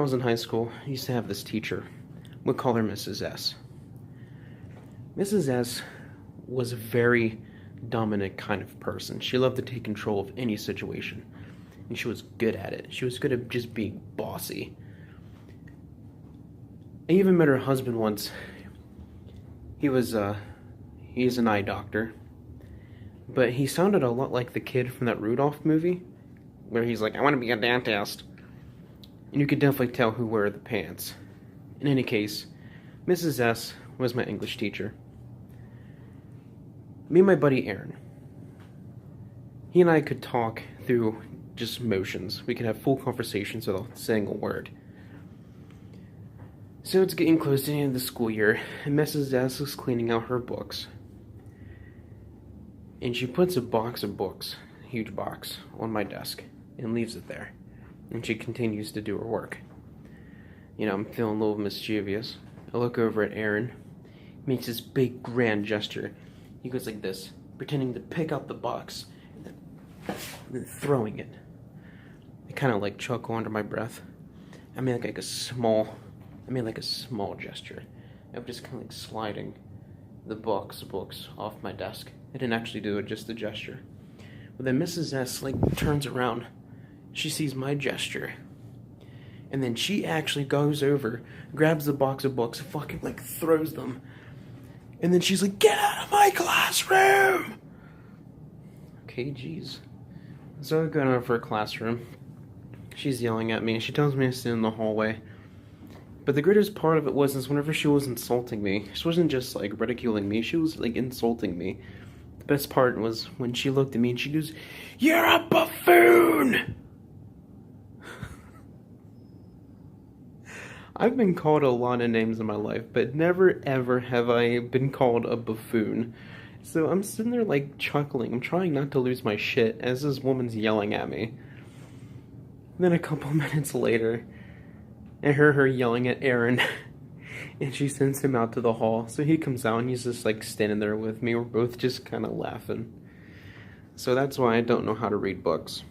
I was in high school, I used to have this teacher. We'd call her Mrs. S. Mrs. S was a very dominant kind of person. She loved to take control of any situation, and she was good at it. She was good at just being bossy. I even met her husband once. He's an eye doctor, but he sounded a lot like the kid from that Rudolph movie, where he's like, I want to be a dentist. And you could definitely tell who wore the pants. In any case, Mrs. S was my English teacher. Me and my buddy Aaron. He and I could talk through just motions. We could have full conversations without saying a word. So it's getting close to the end of the school year, and Mrs. S is cleaning out her books. And she puts a box of books, a huge box, on my desk, and leaves it there. And she continues to do her work. You know, I'm feeling a little mischievous. I look over at Aaron. He makes this big, grand gesture. He goes like this, pretending to pick up the box, and then throwing it. I kind of like chuckle under my breath. I made like a small gesture of just kind of like sliding the books off my desk. I didn't actually do it, just the gesture. But then Mrs. S like turns around. She sees my gesture. And then she actually goes over, grabs the box of books, fucking like throws them. And then she's like, get out of my classroom! Okay, jeez. So I go over her classroom. She's yelling at me. She tells me to sit in the hallway. But the greatest part of it was whenever she was insulting me, she wasn't just like ridiculing me, she was like insulting me. The best part was when she looked at me and she goes, you're a buffoon! I've been called a lot of names in my life, but never ever have I been called a buffoon. So I'm sitting there like chuckling. I'm trying not to lose my shit as this woman's yelling at me. Then a couple minutes later, I hear her yelling at Aaron, and she sends him out to the hall. So he comes out and he's just like standing there with me. We're both just kind of laughing. So that's why I don't know how to read books.